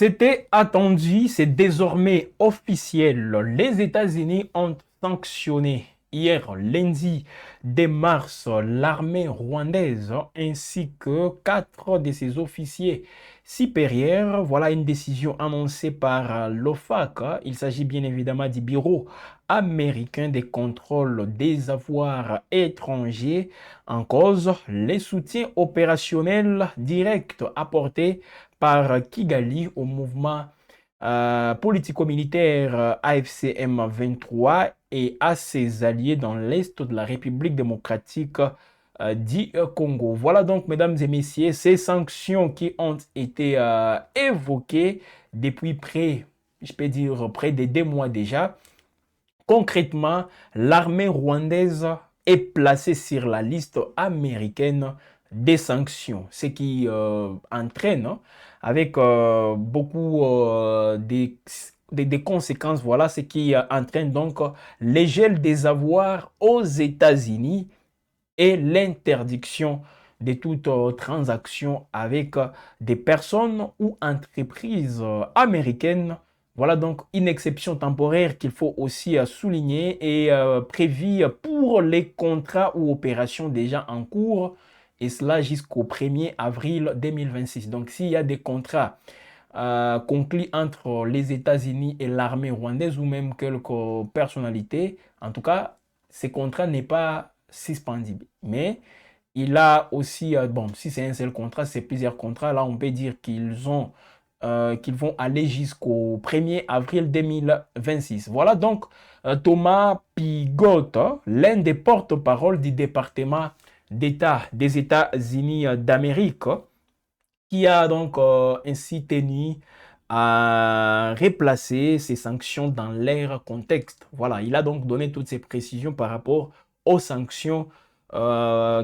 C'était attendu, c'est désormais officiel. Les États-Unis ont sanctionné hier lundi 2 mars l'armée rwandaise ainsi que 4 de ses officiers supérieurs. Voilà une décision annoncée par l'OFAC. Il s'agit bien évidemment du Bureau américain des contrôles des avoirs étrangers. En cause, les soutiens opérationnels directs apportés par Kigali au mouvement politico-militaire AFC M23 et à ses alliés dans l'Est de la République démocratique du Congo. Voilà donc, mesdames et messieurs, ces sanctions qui ont été évoquées depuis je peux dire, près de 2 mois déjà. Concrètement, l'armée rwandaise est placée sur la liste américaine des sanctions, ce qui entraîne avec beaucoup des conséquences, voilà, ce qui entraîne donc les gels des avoirs aux États-Unis et l'interdiction de toute transaction avec des personnes ou entreprises américaines. Voilà donc une exception temporaire qu'il faut aussi souligner et prévue pour les contrats ou opérations déjà en cours, et cela jusqu'au 1er avril 2026. Donc s'il y a des contrats conclus entre les États-Unis et l'armée rwandaise ou même quelques personnalités, en tout cas, ces contrats n'est pas suspendible. Mais il a aussi, bon, si c'est un seul contrat, c'est plusieurs contrats. Là, on peut dire qu'ils vont aller jusqu'au 1er avril 2026. Voilà donc Thomas Pigotte, l'un des porte-parole du département d'État des États-Unis d'Amérique, qui a donc ainsi tenu à replacer ces sanctions dans leur contexte. Voilà, il a donc donné toutes ces précisions par rapport aux sanctions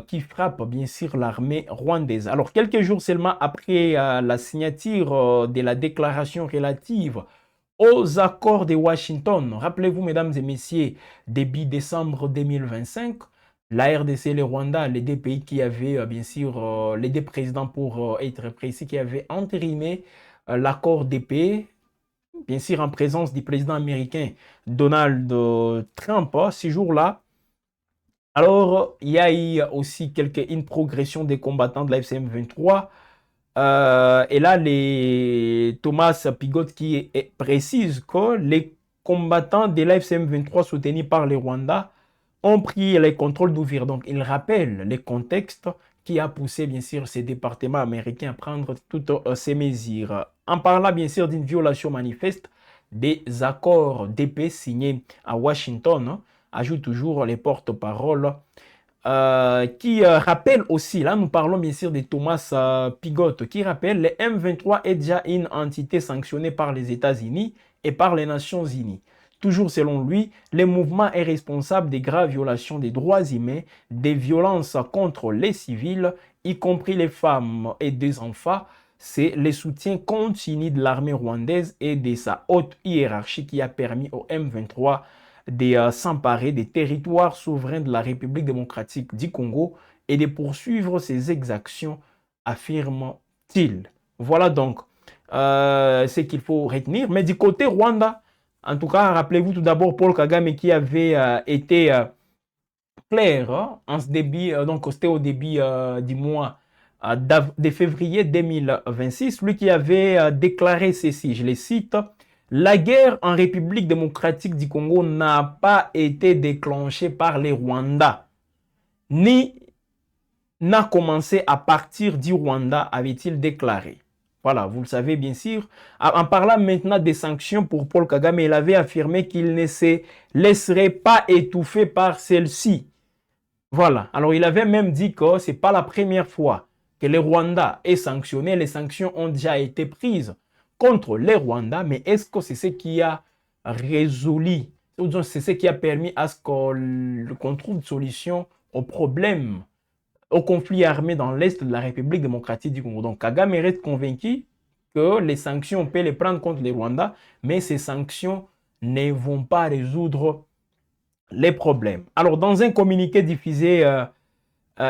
qui frappent bien sûr l'armée rwandaise. Alors, quelques jours seulement après la signature de la déclaration relative aux accords de Washington, rappelez-vous, mesdames et messieurs, début décembre 2025, la RDC et le Rwanda, les 2 pays qui avaient, bien sûr, les 2 présidents pour être précis, qui avaient entériné l'accord de paix, bien sûr en présence du président américain Donald Trump, ces jours-là. Alors, il y a eu aussi une progression des combattants de la FCM 23. Et là, Thomas Pigot qui précise que les combattants de la FCM 23 soutenus par les Rwandais ont pris les contrôles d'Ouvir. Donc, il rappelle le contexte qui a poussé, bien sûr, ces départements américains à prendre toutes ces mesures. En parlant, bien sûr, d'une violation manifeste des accords de paix signés à Washington, hein, ajoute toujours les porte-paroles qui rappelle aussi, là nous parlons bien sûr de Thomas Pigotte, qui rappelle le M23 est déjà une entité sanctionnée par les États-Unis et par les Nations Unies. Toujours selon lui, le mouvement est responsable des graves violations des droits humains, des violences contre les civils, y compris les femmes et des enfants. C'est le soutien continu de l'armée rwandaise et de sa haute hiérarchie qui a permis au M23 de s'emparer des territoires souverains de la République démocratique du Congo et de poursuivre ses exactions, affirme-t-il. Voilà donc ce qu'il faut retenir. Mais du côté Rwanda, en tout cas, rappelez-vous tout d'abord Paul Kagame qui avait été clair en ce début, donc c'était au début du mois de février 2026, lui qui avait déclaré ceci, je le cite: la guerre en République démocratique du Congo n'a pas été déclenchée par les Rwandais, ni n'a commencé à partir du Rwanda, avait-il déclaré. Voilà, vous le savez bien sûr. En parlant maintenant des sanctions pour Paul Kagame, il avait affirmé qu'il ne se laisserait pas étouffer par celles-ci. Voilà, alors il avait même dit que ce n'est pas la première fois que le Rwanda est sanctionné. Les sanctions ont déjà été prises contre les Rwandais, mais est-ce que c'est ce qui a résolu, ou c'est ce qui a permis à ce qu'on trouve une solution au problème, au conflit armé dans l'Est de la République démocratique du Congo? Donc Kagame reste convaincu que les sanctions, on peut les prendre contre les Rwandais, mais ces sanctions ne vont pas résoudre les problèmes. Alors, dans un communiqué diffusé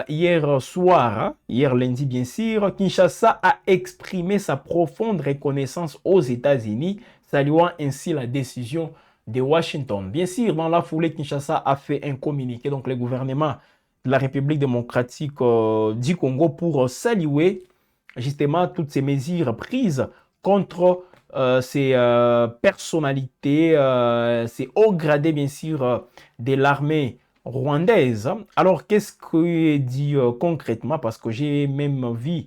hier soir, hein, hier lundi bien sûr, Kinshasa a exprimé sa profonde reconnaissance aux États-Unis, saluant ainsi la décision de Washington. Bien sûr, dans la foulée, Kinshasa a fait un communiqué, donc le gouvernement de la République démocratique du Congo, pour saluer justement toutes ces mesures prises contre ces personnalités, ces hauts gradés, bien sûr, de l'armée rwandaise. Alors, qu'est-ce qui est dit concrètement? Parce que j'ai même vu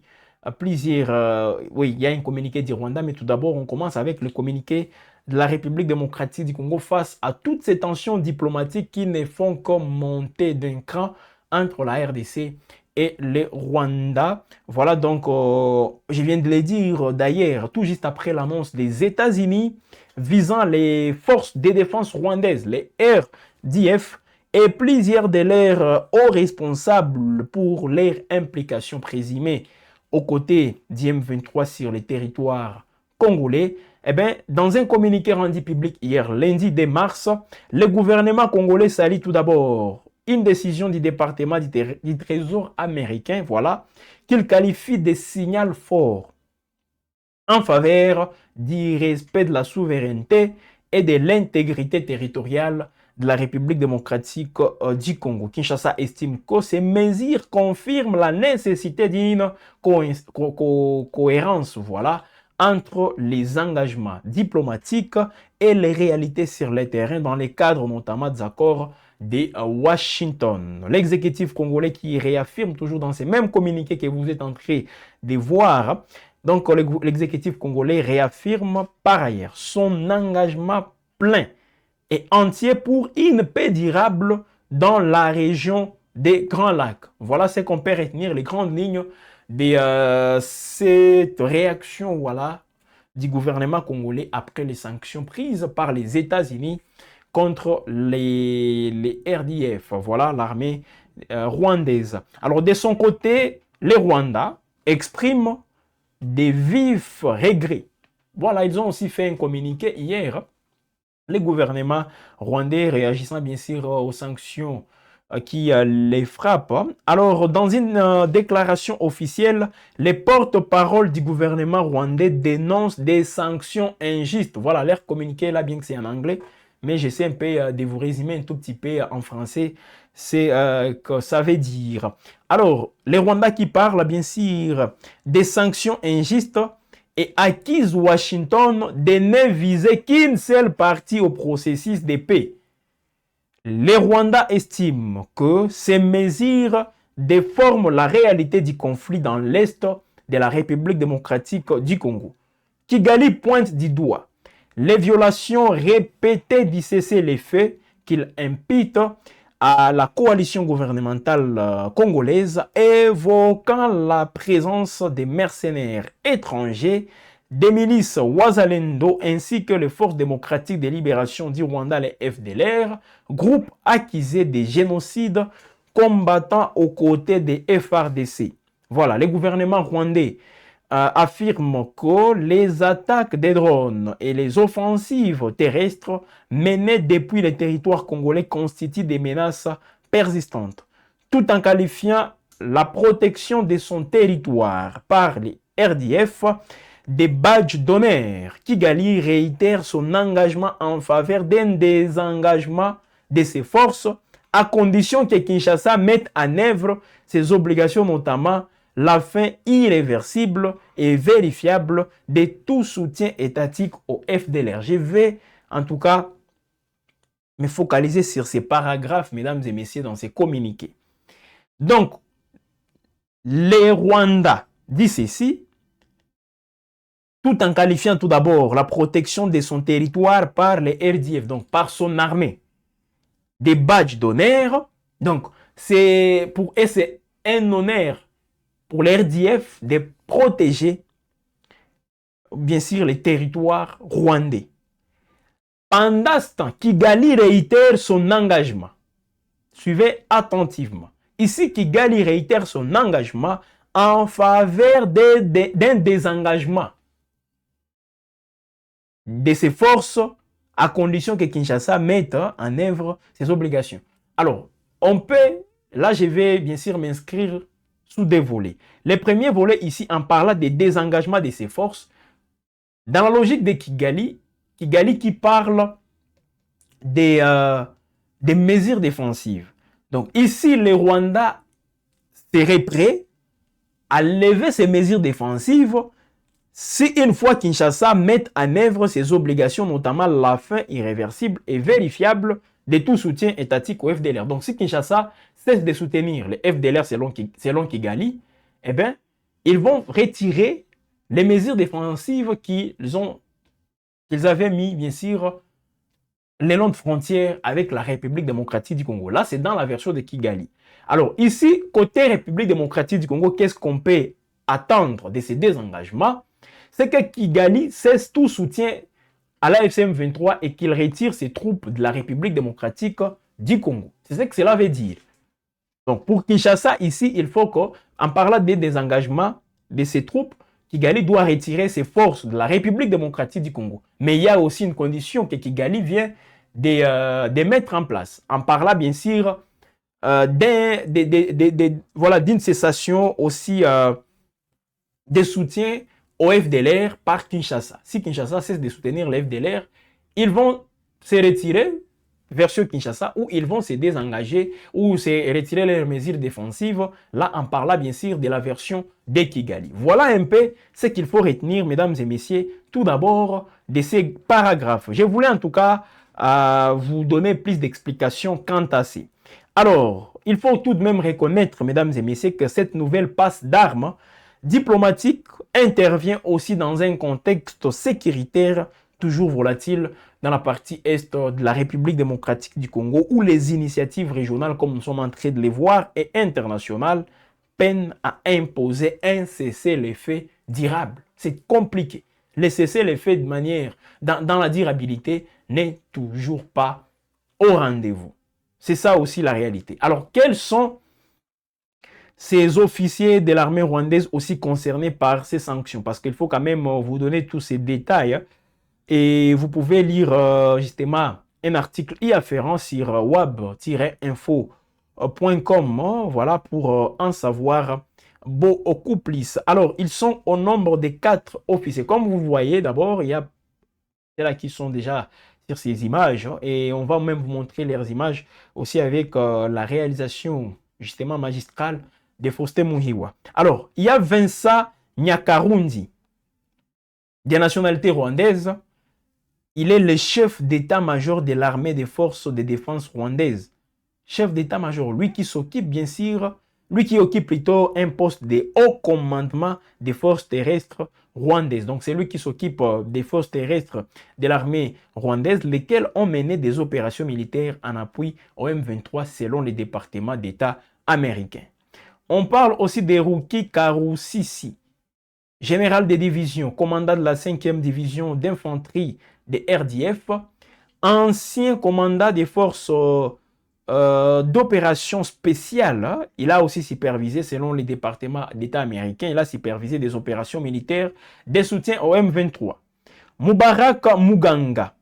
plusieurs... oui, il y a un communiqué du Rwanda, mais tout d'abord, on commence avec le communiqué de la République démocratique du Congo face à toutes ces tensions diplomatiques qui ne font que monter d'un cran entre la RDC et le Rwanda. Voilà donc, je viens de le dire d'ailleurs, tout juste après l'annonce des États-Unis visant les forces de défense rwandaises, les RDF, et plusieurs de leurs hauts responsables pour leur implication présumée aux côtés d'IM23 sur les territoires congolais. Eh bien, dans un communiqué rendu public hier, lundi 2 mars, le gouvernement congolais salue tout d'abord une décision du département du Trésor américain, voilà, qu'il qualifie de signal fort en faveur du respect de la souveraineté et de l'intégrité territoriale de la République démocratique du Congo. Kinshasa estime que ces mesures confirment la nécessité d'une cohérence, voilà, entre les engagements diplomatiques et les réalités sur le terrain dans le cadre notamment des accords de Washington. L'exécutif congolais qui réaffirme toujours dans ces mêmes communiqués que vous êtes en train de voir, donc l'exécutif congolais réaffirme par ailleurs son engagement plein et entier pour une paix durable dans la région des Grands Lacs. Voilà ce qu'on peut retenir, les grandes lignes de cette réaction, voilà, du gouvernement congolais après les sanctions prises par les États-Unis contre les RDF, voilà, l'armée rwandaise. Alors, de son côté, les Rwandais expriment des vifs regrets. Voilà, ils ont aussi fait un communiqué hier. Les gouvernements rwandais réagissant bien sûr aux sanctions qui les frappent. Alors, dans une déclaration officielle, les porte-paroles du gouvernement rwandais dénoncent des sanctions injustes. Voilà, leur communiqué là, bien que c'est en anglais, mais j'essaie un peu de vous résumer un tout petit peu en français ce que ça veut dire. Alors, les Rwandais qui parlent bien sûr des sanctions injustes et accusent Washington de ne viser qu'une seule partie au processus de paix. Les Rwandais estiment que ces mesures déforment la réalité du conflit dans l'Est de la République démocratique du Congo. Kigali pointe du doigt les violations répétées du cessez-le-feu qu'il impute à la coalition gouvernementale congolaise, évoquant la présence des mercenaires étrangers, des milices Wazalendo ainsi que les forces démocratiques de libération du Rwanda, les FDLR, groupe accusé de génocide combattant aux côtés des FRDC. Voilà, le gouvernement rwandais affirme que les attaques des drones et les offensives terrestres menées depuis le territoire congolais constituent des menaces persistantes, tout en qualifiant la protection de son territoire par les RDF des badges d'honneur. Kigali réitère son engagement en faveur d'un désengagement de ses forces à condition que Kinshasa mette en œuvre ses obligations, notamment la fin irréversible et vérifiable de tout soutien étatique au FDLR. Je vais en tout cas me focaliser sur ces paragraphes, mesdames et messieurs, dans ces communiqués. Donc, les Rwandais disent ceci, tout en qualifiant tout d'abord la protection de son territoire par les RDF, donc par son armée, des badges d'honneur. Donc, c'est pour eux, c'est un honneur pour les RDF de protéger, bien sûr, les territoires rwandais. Pendant ce temps, Kigali réitère son engagement. Suivez attentivement. Ici, Kigali réitère son engagement en faveur d'un désengagement de ses forces à condition que Kinshasa mette en œuvre ses obligations. Alors, on peut, là je vais bien sûr m'inscrire sous deux volets. Le premier volet ici, en parlant des désengagements de ses forces, dans la logique de Kigali, Kigali qui parle des mesures défensives. Donc ici, le Rwanda serait prêt à lever ces mesures défensives si une fois Kinshasa met en œuvre ses obligations, notamment la fin irréversible et vérifiable de tout soutien étatique au FDLR. Donc si Kinshasa cesse de soutenir le FDLR selon Kigali, eh bien, ils vont retirer les mesures défensives qu'ils avaient mis, bien sûr, les longues frontières avec la République démocratique du Congo. Là, c'est dans la version de Kigali. Alors ici, côté République démocratique du Congo, qu'est-ce qu'on peut attendre de ces désengagements? C'est que Kigali cesse tout soutien à la FCM23 et qu'il retire ses troupes de la République démocratique du Congo. C'est ce que cela veut dire. Donc pour Kinshasa, ici, il faut qu'en parlant des désengagements de ces troupes, Kigali doit retirer ses forces de la République démocratique du Congo. Mais il y a aussi une condition que Kigali vient de mettre en place. En parlant bien sûr d'une cessation aussi des soutiens au FDLR par Kinshasa. Si Kinshasa cesse de soutenir le FDLR, ils vont se retirer vers Kinshasa où ils vont se désengager ou se retirer leurs mesures défensives, là en parlant bien sûr de la version de Kigali. Voilà un peu ce qu'il faut retenir, mesdames et messieurs, tout d'abord de ces paragraphes. Je voulais en tout cas vous donner plus d'explications quant à ça. Alors, il faut tout de même reconnaître, mesdames et messieurs, que cette nouvelle passe d'armes diplomatique intervient aussi dans un contexte sécuritaire toujours volatile dans la partie est de la République démocratique du Congo, où les initiatives régionales, comme nous sommes en train de les voir, et internationales, peinent à imposer un cessez-le-feu durable. C'est compliqué. Le cessez-le-feu de manière, dans la durabilité, n'est toujours pas au rendez-vous. C'est ça aussi la réalité. Alors, quels sont ces officiers de l'armée rwandaise aussi concernés par ces sanctions? Parce qu'il faut quand même vous donner tous ces détails. Et vous pouvez lire justement un article y afférent sur wab-info.com, voilà, pour en savoir beaucoup plus. Alors, ils sont au nombre de 4 officiers. Comme vous voyez, d'abord, il y a ceux-là qui sont déjà sur ces images. Et on va même vous montrer leurs images aussi avec la réalisation justement magistrale de Faustin Muhiwa. Alors, il y a Vincent Nyakarundi, de nationalité rwandaise. Il est le chef d'état-major de l'armée des forces de défense rwandaise. Chef d'état-major, lui qui s'occupe bien sûr, lui qui occupe plutôt un poste de haut commandement des forces terrestres rwandaises. Donc c'est lui qui s'occupe des forces terrestres de l'armée rwandaise, lesquelles ont mené des opérations militaires en appui au M23 selon les départements d'État américains. On parle aussi de Ruki Karusisi, général de division, commandant de la 5e division d'infanterie de RDF, ancien commandant des forces d'opération spéciales. Il a aussi supervisé, selon les départements d'État américains, il a supervisé des opérations militaires de soutien au M23. Mubarak Muganga,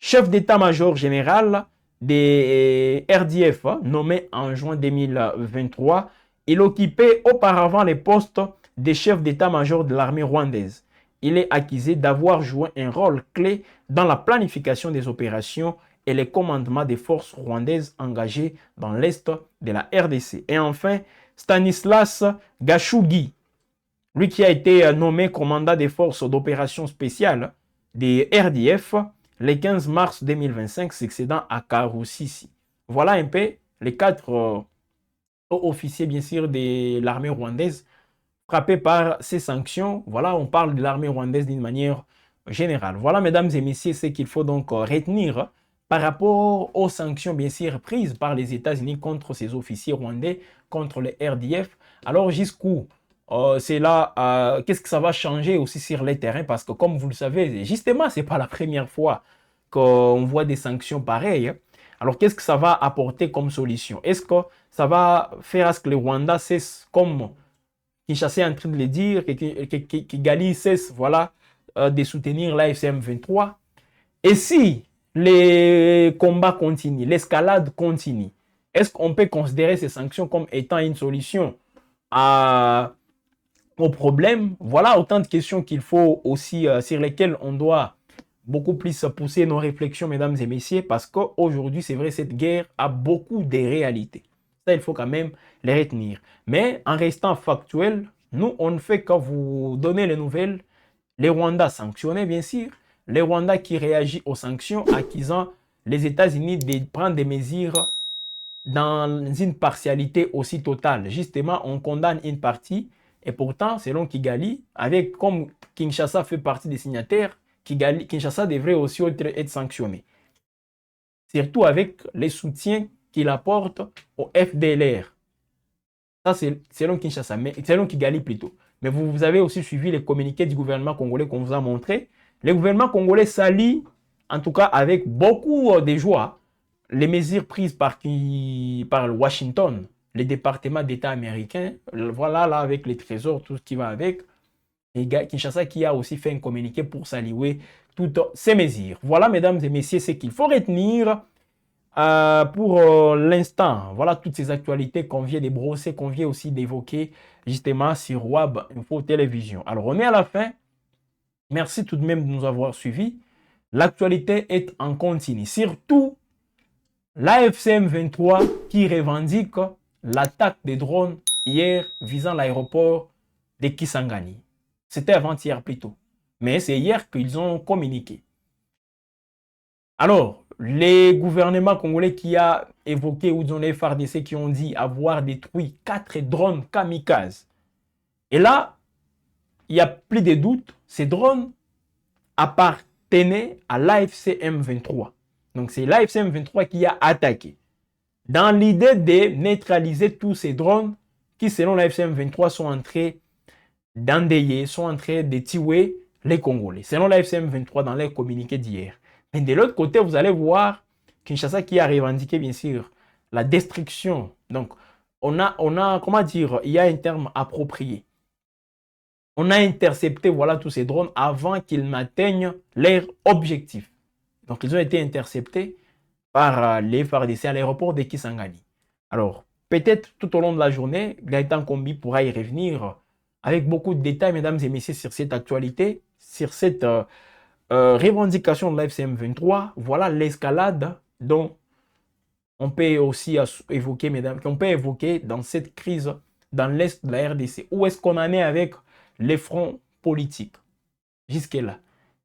chef d'état-major général des RDF, nommé en juin 2023, il occupait auparavant les postes de chef d'état-major de l'armée rwandaise. Il est accusé d'avoir joué un rôle clé dans la planification des opérations et le commandement des forces rwandaises engagées dans l'est de la RDC. Et enfin, Stanislas Gashugi, lui qui a été nommé commandant des forces d'opération spéciales des RDF le 15 mars 2025, succédant à Karusisi. Voilà un peu les 4 officiers, bien sûr, de l'armée rwandaise frappés par ces sanctions. Voilà, on parle de l'armée rwandaise d'une manière générale. Voilà, mesdames et messieurs, ce qu'il faut donc retenir par rapport aux sanctions, bien sûr, prises par les États-Unis contre ces officiers rwandais, contre les RDF. Alors, jusqu'où c'est là, qu'est-ce que ça va changer aussi sur les terrains? Parce que, comme vous le savez, justement, ce n'est pas la première fois qu'on voit des sanctions pareilles. Alors, qu'est-ce que ça va apporter comme solution? Est-ce que ça va faire à ce que le Rwanda cesse, comme Kinshasa est en train de le dire, que Kigali cesse, voilà, de soutenir la FCM23? Et si les combats continuent, l'escalade continue, est-ce qu'on peut considérer ces sanctions comme étant une solution au problème. Voilà autant de questions qu'il faut aussi, sur lesquelles on doit beaucoup plus pousser nos réflexions, mesdames et messieurs, parce qu'aujourd'hui, c'est vrai, cette guerre a beaucoup de réalités. Ça, il faut quand même les retenir. Mais en restant factuel, nous, on ne fait que vous donner les nouvelles. Les Rwandais sanctionnés, bien sûr. Les Rwandais qui réagissent aux sanctions, accusant les États-Unis de prendre des mesures dans une partialité aussi totale. Justement, on condamne une partie et pourtant, selon Kigali, avec comme Kinshasa fait partie des signataires, Kinshasa devrait aussi être sanctionné. Surtout avec les soutiens qu'il apporte au FDLR. Ça, c'est selon Kinshasa, mais selon Kigali plutôt. Mais vous avez aussi suivi les communiqués du gouvernement congolais qu'on vous a montré. Le gouvernement congolais s'allie, en tout cas avec beaucoup de joie, les mesures prises par Washington, les départements d'État américains, voilà, là, avec les trésors, tout ce qui va avec. Et Kinshasa qui a aussi fait un communiqué pour saluer toutes ces mesures. Voilà, mesdames et messieurs, ce qu'il faut retenir pour l'instant. Voilà toutes ces actualités qu'on vient de brosser, qu'on vient aussi d'évoquer justement sur WAB Info Télévision. Alors, on est à la fin. Merci tout de même de nous avoir suivis. L'actualité est en continu. Surtout, l'AFCM 23 qui revendique l'attaque des drones hier visant l'aéroport de Kisangani. C'était avant-hier plutôt. Mais c'est hier qu'ils ont communiqué. Alors, les gouvernements congolais qui a évoqué, ou les FARDC qui ont dit avoir détruit 4 drones kamikazes. Et là, il n'y a plus de doute, ces drones appartenaient à l'AFCM 23. Donc, c'est l'AFCM 23 qui a attaqué. Dans l'idée de neutraliser tous ces drones qui, selon l'AFCM 23, sont en train d'endayer, sont en train de tuer les Congolais. Selon l'AFCM 23 dans les communiqués d'hier. Mais de l'autre côté, vous allez voir Kinshasa qui a revendiqué, bien sûr, la destruction. Donc, on a, comment dire, il y a un terme approprié. On a intercepté, voilà, tous ces drones avant qu'ils n'atteignent leur objectif. Donc, ils ont été interceptés par les FARDC à l'aéroport de Kisangani. Alors, peut-être tout au long de la journée, Gaëtan Kombi pourra y revenir avec beaucoup de détails, mesdames et messieurs, sur cette actualité, sur cette revendication de l'AFCM 23. Voilà l'escalade dont on peut aussi évoquer, mesdames, qu'on peut évoquer dans cette crise dans l'Est de la RDC. Où est-ce qu'on en est avec les fronts politiques jusque-là?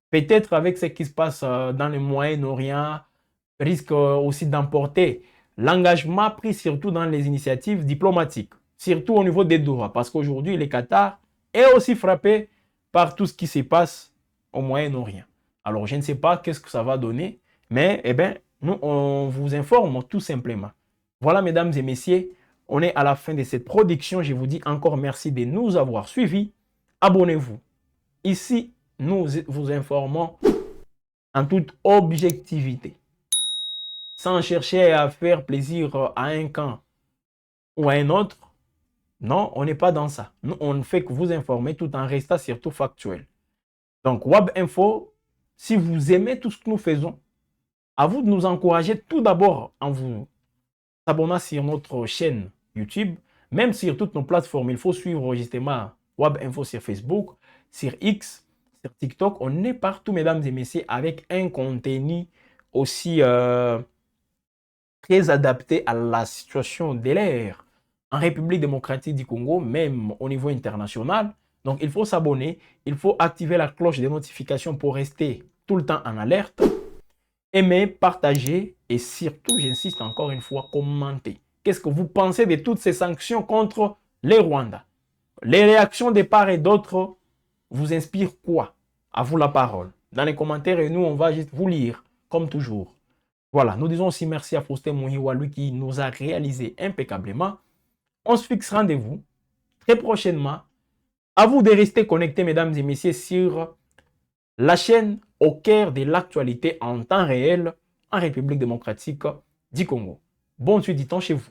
Peut-être avec ce qui se passe dans le Moyen-Orient, risque aussi d'emporter l'engagement pris surtout dans les initiatives diplomatiques, surtout au niveau des Doha, parce qu'aujourd'hui, le Qatar est aussi frappé par tout ce qui se passe au Moyen-Orient. Alors, je ne sais pas qu'est-ce que ça va donner, mais eh bien, nous, on vous informe tout simplement. Voilà, mesdames et messieurs, on est à la fin de cette production. Je vous dis encore merci de nous avoir suivis. Abonnez-vous. Ici, nous vous informons en toute objectivité, sans chercher à faire plaisir à un camp ou à un autre. Non, on n'est pas dans ça. Nous, on ne fait que vous informer tout en restant surtout factuel. Donc, WAB Info, si vous aimez tout ce que nous faisons, à vous de nous encourager tout d'abord en vous abonnant sur notre chaîne YouTube, même sur toutes nos plateformes. Il faut suivre justement WAB Info sur Facebook, sur X, sur TikTok. On est partout, mesdames et messieurs, avec un contenu aussi très adapté à la situation de l'ère en République démocratique du Congo, même au niveau international. Donc, il faut s'abonner, il faut activer la cloche de notification pour rester tout le temps en alerte. Aimer, partager et surtout, j'insiste encore une fois, commenter. Qu'est-ce que vous pensez de toutes ces sanctions contre les Rwandais? Les réactions de part et d'autre vous inspirent quoi? À vous la parole. Dans les commentaires, et nous, on va juste vous lire, comme toujours. Voilà, nous disons aussi merci à Faustin Mouhiwa, lui qui nous a réalisé impeccablement. On se fixe rendez-vous très prochainement. À vous de rester connectés, mesdames et messieurs, sur la chaîne au cœur de l'actualité en temps réel en République démocratique du Congo. Bonne suite du temps chez vous.